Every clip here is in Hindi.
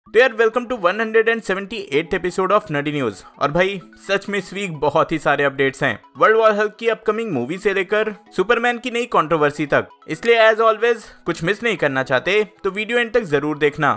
तो यार welcome to 178th episode of नडी न्यूज। और भाई सच में इस वीक बहुत ही सारे अपडेट्स हैं, वर्ल्ड वॉर हल्क की अपकमिंग मूवी से लेकर सुपरमैन की नई कंट्रोवर्सी तक। इसलिए एज ऑलवेज कुछ मिस नहीं करना चाहते तो वीडियो एंड तक जरूर देखना।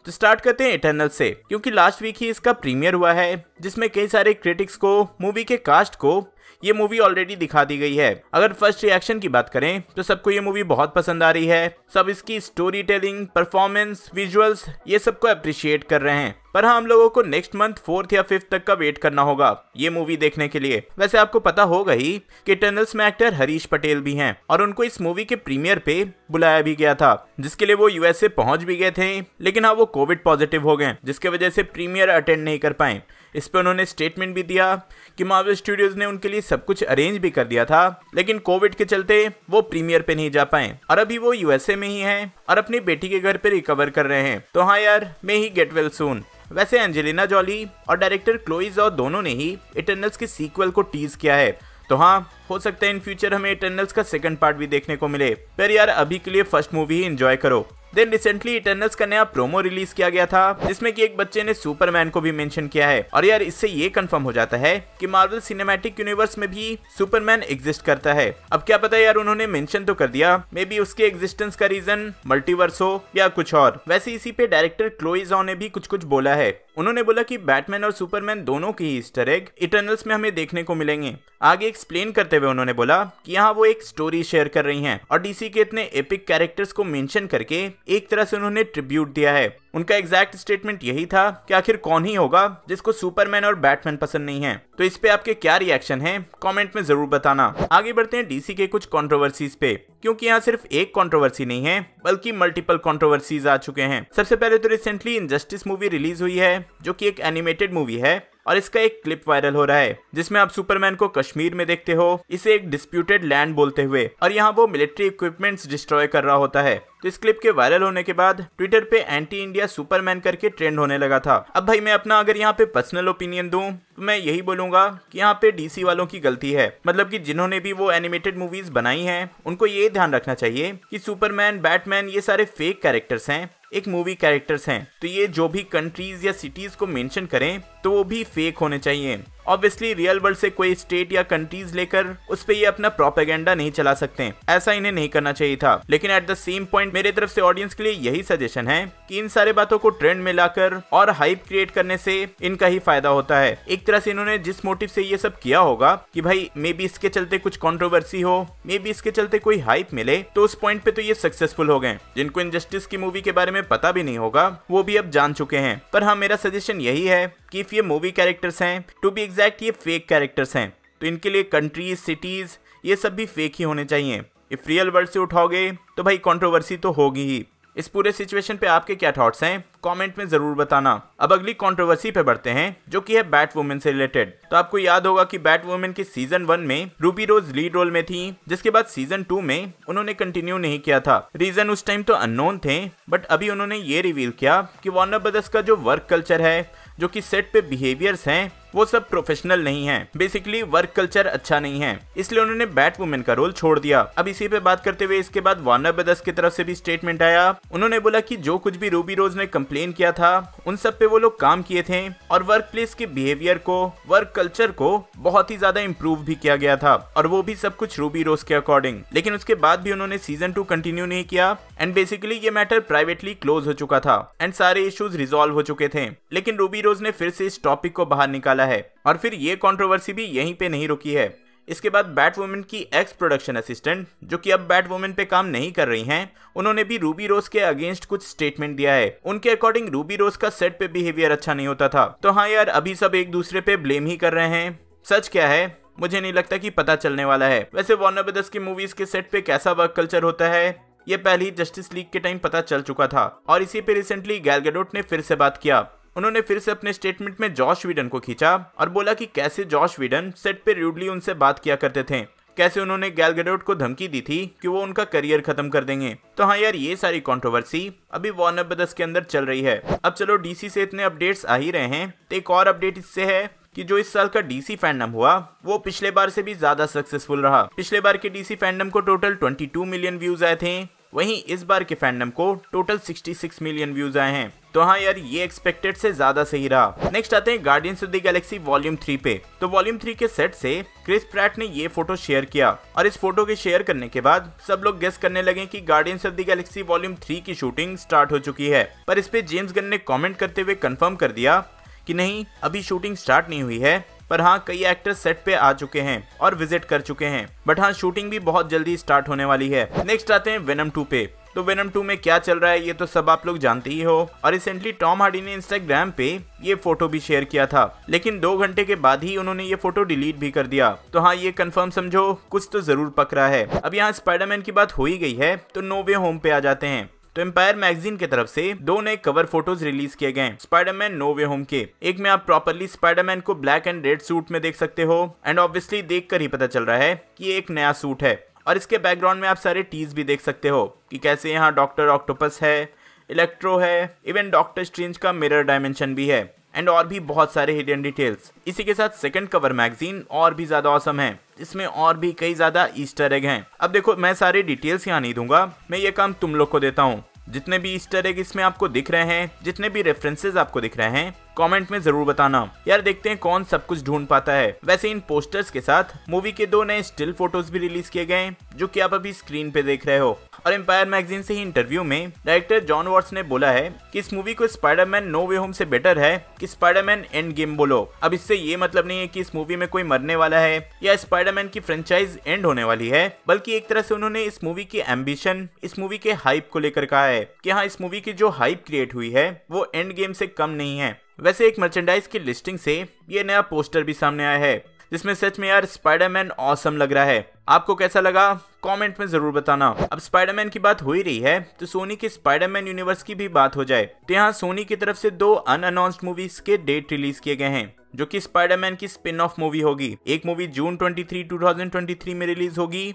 तो स्टार्ट करते हैं इटर्नल से, क्योंकि लास्ट वीक ही इसका प्रीमियर हुआ है, जिसमें कई सारे क्रिटिक्स को, मूवी के कास्ट को ये मूवी ऑलरेडी दिखा दी गई है। अगर फर्स्ट रिएक्शन की बात करें तो सबको ये मूवी बहुत पसंद आ रही है। सब इसकी स्टोरी टेलिंग, परफॉर्मेंस, विजुअल्स ये सबको अप्रिशिएट कर रहे हैं। पर हाँ, हम लोगों को नेक्स्ट मंथ 4th या 5th तक का वेट करना होगा ये मूवी देखने के लिए। वैसे आपको पता होगा ही कि इटर्नल्स में एक्टर हरीश पटेल भी हैं और उनको इस मूवी के प्रीमियर पे बुलाया भी गया था, जिसके लिए वो यूएसए पहुंच भी गए थे। लेकिन हाँ, वो कोविड पॉजिटिव हो गए, जिसके वजह से प्रीमियर अटेंड नहीं कर पाए। इस पे उन्होंने स्टेटमेंट भी दिया कि मार्वल स्टूडियोज ने उनके लिए सब कुछ अरेंज भी कर दिया था, लेकिन कोविड के चलते वो प्रीमियर पे नहीं जा पाए और अभी वो यूएसए में ही हैं और अपनी बेटी के घर पे रिकवर कर रहे हैं। तो हाँ यार, मे ही गेट वेल सून। वैसे एंजेलिना जॉली और डायरेक्टर क्लोई जॉ दोनों ने ही इटर्नल्स के सीक्वल को टीज किया है। तो हाँ, हो सकता है इन फ्यूचर हमें इटर्नल्स का सेकंड पार्ट भी देखने को मिले। पर यार अभी के लिए फर्स्ट मूवी ही एंजॉय करो। देन रिसेंटली इटर्नल्स का नया प्रोमो रिलीज किया गया था, जिसमें कि एक बच्चे ने सुपरमैन को भी मेंशन किया है। और यार इससे ये कंफर्म हो जाता है कि मार्वल सिनेमैटिक यूनिवर्स में भी सुपरमैन एग्जिस्ट करता है। अब क्या पता यार, उन्होंने मेंशन तो कर दिया, मे बी उसके एग्जिस्टेंस का रीजन मल्टीवर्स हो या कुछ और। वैसे इसी पे डायरेक्टर क्लोई जॉ ने भी कुछ बोला है। उन्होंने बोला कि बैटमैन और सुपरमैन दोनों की ईस्टर एग इटर्नल्स में हमें देखने को मिलेंगे। आगे एक्सप्लेन करते हुए उन्होंने बोला कि यहाँ वो एक स्टोरी शेयर कर रही हैं और डीसी के इतने एपिक कैरेक्टर्स को मेंशन करके एक तरह से उन्होंने ट्रिब्यूट दिया है। उनका एग्जैक्ट स्टेटमेंट यही था कि आखिर कौन ही होगा जिसको सुपरमैन और बैटमैन पसंद नहीं है। तो इस पे आपके क्या रिएक्शन है, कमेंट में जरूर बताना। आगे बढ़ते हैं डीसी के कुछ कंट्रोवर्सीज पे, क्योंकि यहाँ सिर्फ एक कंट्रोवर्सी नहीं है बल्कि मल्टीपल कंट्रोवर्सीज आ चुके हैं। सबसे पहले तो रिसेंटली इनजस्टिस मूवी रिलीज हुई है, जो कि एक एनिमेटेड मूवी है और इसका एक क्लिप वायरल हो रहा है, जिसमें आप सुपरमैन को कश्मीर में देखते हो, इसे एक डिस्प्यूटेड लैंड बोलते हुए, और यहाँ वो मिलिट्री इक्विपमेंट्स डिस्ट्रॉय कर रहा होता है। तो इस क्लिप के वायरल होने के बाद ट्विटर पे एंटी इंडिया सुपरमैन करके ट्रेंड होने लगा था। अब भाई मैं अपना अगर यहाँ पे पर्सनल ओपिनियन दूं तो मैं यही बोलूंगा कि यहाँ पे डीसी वालों की गलती है। मतलब कि जिन्होंने भी वो एनिमेटेड मूवीज बनाई हैं, उनको ये ध्यान रखना चाहिए कि सुपरमैन, बैटमैन ये सारे फेक कैरेक्टर्स हैं, एक मूवी कैरेक्टर्स हैं। तो ये जो भी कंट्रीज या सिटीज को मेंशन करें तो वो भी फेक होने चाहिए। ऑब्वियसली रियल वर्ल्ड से कोई स्टेट या कंट्रीज लेकर उस पे ये अपना प्रोपेगेंडा नहीं चला सकते, ऐसा इन्हें नहीं करना चाहिए था। लेकिन एट द सेम पॉइंट मेरे तरफ से ऑडियंस के लिए यही सजेशन है कि इन सारे बातों को ट्रेंड में लाकर और हाइप क्रिएट करने से इनका ही फायदा होता है। एक तरह से इन्होंने जिस मोटिव से ये सब किया होगा कि भाई मे बी इसके चलते कुछ कंट्रोवर्सी हो, मे बी इसके चलते कोई हाइप मिले, तो उस पॉइंट पे तो ये सक्सेसफुल हो गए। जिनको इनजस्टिस की मूवी के बारे में पता भी नहीं होगा वो भी अब जान चुके हैं। पर हाँ, मेरा सजेशन यही है कि इफ ये मूवी कैरेक्टर्स हैं, टू बी एग्जैक्ट ये फेक कैरेक्टर्स हैं, तो इनके लिए कंट्रीज, सिटीज ये सब भी फेक ही होने चाहिए। इफ रियल वर्ल्ड से उठाओगे तो भाई कंट्रोवर्सी तो होगी ही। इस पूरे सिचुएशन पे आपके क्या थॉट्स हैं, कमेंट में जरूर बताना। अब अगली कंट्रोवर्सी पे बढ़ते हैं, जो कि है बैट वुमेन से रिलेटेड। तो आपको याद होगा कि बैट वुमेन के सीजन 1 में रूबी रोज लीड रोल में थी, जिसके बाद सीजन 2 में उन्होंने कंटिन्यू नहीं किया था। रीजन उस टाइम तो अननोन थे, बट अभी उन्होंने ये रिवील किया कि वार्नर ब्रदर्स का जो वर्क कल्चर है, जो कि सेट पे बिहेवियर्स हैं, वो सब प्रोफेशनल नहीं है। बेसिकली वर्क कल्चर अच्छा नहीं है, इसलिए उन्होंने बैट वुमेन का रोल छोड़ दिया। अब इसी पे बात करते हुए इसके बाद वार्नर ब्रदर्स की तरफ से भी स्टेटमेंट आया। उन्होंने बोला कि जो कुछ भी रूबी रोज ने कंप्लेन किया था उन सब पे वो लोग काम किए थे और वर्क प्लेस के बिहेवियर को, वर्क कल्चर को बहुत ही ज्यादा इंप्रूव भी किया गया था, और वो भी सब कुछ रूबी रोज के अकॉर्डिंग। लेकिन उसके बाद भी उन्होंने सीजन 2 कंटिन्यू नहीं किया एंड बेसिकली ये मैटर प्राइवेटली क्लोज हो चुका था एंड सारे इश्यूज रिजॉल्व हो चुके थे। लेकिन रूबी रोज ने फिर से इस टॉपिक को बाहर निकाला है और फिर ये कंट्रोवर्सी भी यहीं पे नहीं रुकी है। इसके बाद बैट वुमेन की एक्स प्रोडक्शन असिस्टेंट, जो कि अब बैट वुमेन पे काम नहीं कर रही हैं, उन्होंने भी रूबी रोज के अगेंस्ट कुछ स्टेटमेंट दिया है। उनके अकॉर्डिंग रूबी रोज का सेट पे बिहेवियर अच्छा नहीं होता था। तो हाँ यार, अभी सब एक दूसरे पे ब्लेम ही कर रहे हैं। सच क्या है मुझे नहीं लगता कि पता चलने वाला है। वैसे वार्नर ब्रदर्स की मूवीज के सेट पे कैसा वर्क कल्चर होता है ये पहली जस्टिस लीग के टाइम पता चल चुका था, और इसी पे रिसेंटली गैल गैडोट ने फिर से बात किया। उन्होंने फिर से अपने स्टेटमेंट में जॉश व्हीडन को खींचा और बोला कि कैसे जॉश व्हीडन सेट पे रूडली उनसे बात किया करते थे, कैसे उन्होंने गैल गैडोट को धमकी दी थी कि वो उनका करियर खत्म कर देंगे। तो हाँ यार, ये सारी कंट्रोवर्सी अभी वार्नर ब्रदर्स के अंदर चल रही है। अब चलो डीसी से इतने अपडेट्स आ ही रहे हैं, तो एक और अपडेट इससे है कि जो इस साल का डीसी फैंडम हुआ वो पिछले बार से भी ज्यादा सक्सेसफुल रहा। पिछले बार के डीसी फैंडम को टोटल 22 मिलियन व्यूज आए थे, वहीं इस बार के फैंडम को टोटल 66 मिलियन व्यूज आए हैं। तो हाँ यार, ये एक्सपेक्टेड से ज्यादा सही रहा। नेक्स्ट आते हैं guardians of the Galaxy volume 3 पे। तो वॉल्यूम 3 के सेट से क्रिस प्रैट ने ये फोटो शेयर किया और इस फोटो के शेयर करने के बाद सब लोग गेस करने लगे कि guardians of the Galaxy volume 3 की शूटिंग स्टार्ट हो चुकी है। पर इस पे जेम्स गन ने कमेंट करते हुए कंफर्म कर दिया कि नहीं, अभी शूटिंग स्टार्ट नहीं हुई है, पर हाँ कई एक्टर्स सेट पे आ चुके हैं और विजिट कर चुके हैं। बट हाँ, शूटिंग भी बहुत जल्दी स्टार्ट होने वाली है। नेक्स्ट आते हैं वेनम 2 पे। तो वेनम 2 में क्या चल रहा है ये तो सब आप लोग जानते ही हो। और रिसेंटली टॉम हार्डी ने इंस्टाग्राम पे ये फोटो भी शेयर किया था, लेकिन 2 घंटे के बाद ही उन्होंने ये फोटो डिलीट भी कर दिया। तो हाँ, ये कंफर्म समझो कुछ तो जरूर पक रहा है। अब यहाँ स्पाइडरमैन की बात हो ही गई है तो नो वे होम पे आ जाते हैं। तो एम्पायर मैगजीन की तरफ से 2 नए कवर फोटोज रिलीज किए गए स्पाइडरमैन नो वे होम के। एक में आप प्रॉपरली स्पाइडरमैन को ब्लैक एंड रेड सूट में देख सकते हो एंड ऑब्वियसली देखकर ही पता चल रहा है कि ये एक नया सूट है। और इसके बैकग्राउंड में आप सारे टीज भी देख सकते हो कि कैसे यहाँ डॉक्टर ऑक्टोपस है, इलेक्ट्रो है, इवन डॉक्टर स्ट्रेंज का मिरर डायमेंशन भी है एंड और भी बहुत सारे हिडन डिटेल्स। इसी के साथ सेकंड कवर मैगजीन और भी ज्यादा ऑसम है, इसमें और भी कई ज्यादा ईस्टर एग हैं। अब देखो, मैं सारे डिटेल्स यहाँ नहीं दूंगा, मैं ये काम तुम लोग को देता हूँ। जितने भी ईस्टर एग इसमें आपको दिख रहे हैं, जितने भी रेफरेंसेस आपको दिख रहे हैं, कमेंट में जरूर बताना यार। देखते हैं कौन सब कुछ ढूंढ पाता है। वैसे इन पोस्टर्स के साथ मूवी के 2 नए स्टिल फोटोज भी रिलीज किए गए जो कि आप अभी स्क्रीन पे देख रहे हो। और एम्पायर मैगजीन से ही इंटरव्यू में डायरेक्टर जॉन वॉट्स ने बोला है कि इस मूवी को स्पाइडरमैन नो वे होम से बेटर है कि स्पाइडरमैन एंड गेम बोलो। अब इससे ये मतलब नहीं है कि इस मूवी में कोई मरने वाला है या स्पाइडरमैन की फ्रेंचाइज एंड होने वाली है, बल्कि एक तरह से उन्होंने इस मूवी की एम्बिशन, इस मूवी के हाइप को लेकर कहा है कि हाँ, इस मूवी की जो हाइप क्रिएट हुई है वो एंड गेम से कम नहीं है। वैसे एक मर्चेंडाइज की लिस्टिंग से ये नया पोस्टर भी सामने आया है जिसमें सच में यार स्पाइडरमैन ऑसम लग रहा है। आपको कैसा लगा कमेंट में जरूर बताना। अब स्पाइडरमैन की बात हो ही रही है तो सोनी के स्पाइडरमैन यूनिवर्स की भी बात हो जाए तो यहाँ सोनी की तरफ से 2 अनअनाउंस्ड मूवीज के डेट रिलीज किए गए हैं जो कि स्पाइडरमैन की स्पिन ऑफ मूवी होगी। एक मूवी जून 23, 2023 में रिलीज होगी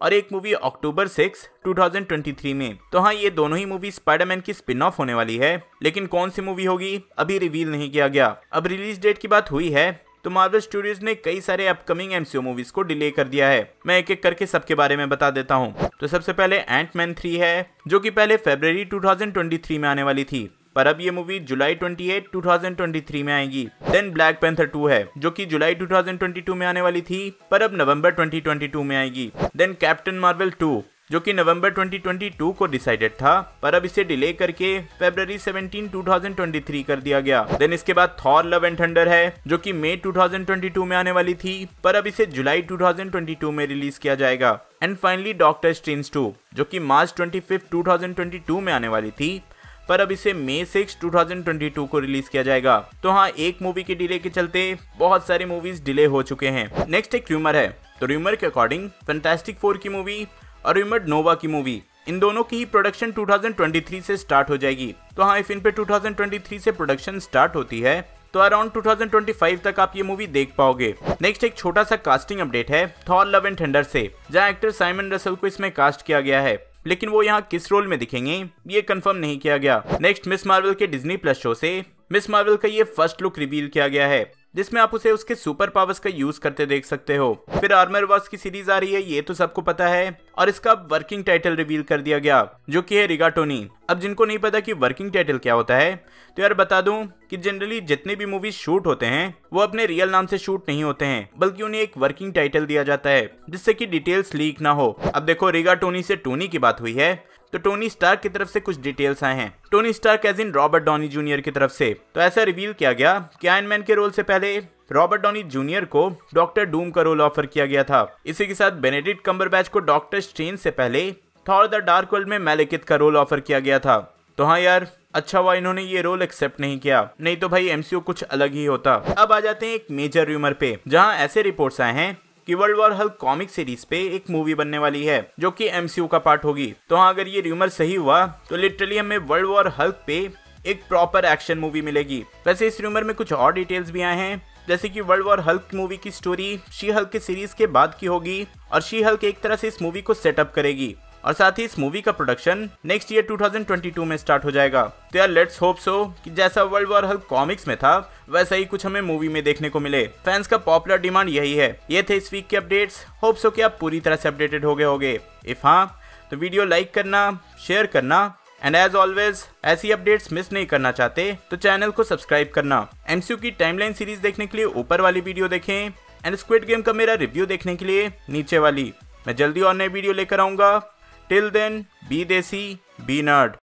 और एक मूवी अक्टूबर 6, 2023 में। तो हाँ, ये दोनों ही मूवी स्पाइडरमैन की स्पिन ऑफ होने वाली है, लेकिन कौन सी मूवी होगी अभी रिवील नहीं किया गया। अब रिलीज डेट की बात हुई है तो मार्वल स्टूडियोज ने कई सारे अपकमिंग एमसीयू मूवीज को डिले कर दिया है। मैं एक एक करके सबके बारे में बता देता हूँ। तो सबसे पहले एंटमैन 3 है जो कि पहले फरवरी 2023 में आने वाली थी, पर अब ये मूवी जुलाई 28, 2023 में आएगी। देन ब्लैक पैंथर 2 है जो कि जुलाई 2022 में आने वाली थी, पर अब नवंबर 2022 में आएगी। देन कैप्टन मार्वल 2 जो कि नवंबर 2022 को डिसाइडेड था, पर अब इसे डिले करके फरवरी 17, 2023 कर दिया गया। देन इसके बाद थॉर लव एंड थंडर है जो कि मई 2022 में आने वाली थी, पर अब इसे जुलाई 2022 में रिलीज किया जाएगा। एंड फाइनली डॉक्टर स्ट्रेंज 2 जो कि मार्च 25, 2022 में आने वाली थी, पर अब इसे मई 6, 2022 को रिलीज किया जाएगा। तो हाँ, एक मूवी के डिले के चलते बहुत सारी मूवीज डिले हो चुके हैं। नेक्स्ट एक र्यूमर है, तो र्यूमर के अकॉर्डिंग फैंटास्टिक 4 की मूवी और र्यूमर्ड नोवा की मूवी, इन दोनों की ही प्रोडक्शन 2023 से स्टार्ट हो जाएगी। तो हाँ, इफ इन पे 2023 से प्रोडक्शन स्टार्ट होती है तो अराउंड 2025 तक आप ये मूवी देख पाओगे। नेक्स्ट एक छोटा सा कास्टिंग अपडेट है थॉर लव एंड थंडर से, जहाँ एक्टर साइमन रसल को इसमें कास्ट किया गया है, लेकिन वो यहाँ किस रोल में दिखेंगे ये कंफर्म नहीं किया गया। नेक्स्ट मिस मार्वल के डिज्नी प्लस शो से मिस मार्वल का ये फर्स्ट लुक रिवील किया गया है जिसमें आप उसे उसके सुपर पावर्स का यूज करते देख सकते हो। फिर आर्मर वॉर्स की सीरीज आ रही है, ये तो सबको पता है, और इसका वर्किंग टाइटल रिवील कर दिया गया जो कि है रिगाटोनी। अब जिनको नहीं पता कि वर्किंग टाइटल क्या होता है तो यार बता दूं कि जनरली जितने भी मूवीज शूट होते हैं वो अपने रियल नाम से शूट नहीं होते हैं, बल्कि उन्हें एक वर्किंग टाइटल दिया जाता है जिससे कि डिटेल्स लीक ना हो। अब देखो, रिगाटोनी से टोनी की बात हुई है तो टोनी स्टार्क की तरफ से कुछ डिटेल्स आए हैं, Tony Stark as in Robert Downey junior की तरफ से। तो ऐसा रिवील किया गया कि आयरन मैन के रोल से पहले रॉबर्ट डॉनी जूनियर को डॉक्टर डूम का रोल ऑफर किया गया था। इसी के साथ बेनेडिक्ट कम्बरबैच को डॉक्टर स्ट्रेंज से पहले थॉर द डार्क वर्ल्ड में मैलेकिथ का रोल ऑफर किया गया था। तो हाँ यार, अच्छा हुआ इन्होंने ये रोल एक्सेप्ट नहीं किया, नहीं तो भाई एमसीयू कुछ अलग ही होता। अब आ जाते हैं एक मेजर र्यूमर पे, जहाँ ऐसे रिपोर्ट्स आए हैं कि world war Hulk comic series पे एक मूवी बनने वाली है जो कि एमसीयू का पार्ट होगी। तो हाँ, अगर ये र्यूमर सही हुआ तो लिटरली हमें वर्ल्ड वॉर हल्क पे एक प्रॉपर एक्शन मूवी मिलेगी। वैसे इस र्यूमर में कुछ और डिटेल्स भी आए हैं, जैसे कि वर्ल्ड वॉर हल्क मूवी की स्टोरी शी हल्क के सीरीज के बाद की होगी और शी हल्क एक तरह से इस मूवी को सेटअप करेगी, और साथ ही इस मूवी का प्रोडक्शन नेक्स्ट ईयर 2022 में स्टार्ट हो जाएगा। तो यार लेट्स होप सो कि जैसा वर्ल्ड वॉर हल्क कॉमिक्स में था वैसा ही कुछ हमें मूवी में देखने को मिले। फैंस का पॉपुलर डिमांड यही है। ये थे इस वीक के अपडेट्स, होप सो कि आप पूरी तरह से अपडेटेड हो गए होगे। इफ हाँ तो वीडियो लाइक करना, शेयर करना एंड एज ऑलवेज ऐसी अपडेट्स मिस नहीं करना चाहते तो चैनल को सब्सक्राइब करना। एमसीयू की टाइमलाइन सीरीज देखने के लिए ऊपर वाली वीडियो देखें एंड स्क्विड गेम का मेरा रिव्यू देखने के लिए नीचे वाली। मैं जल्दी और नई वीडियो लेकर आऊंगा। टिल देन बी देसी बी नर्ड।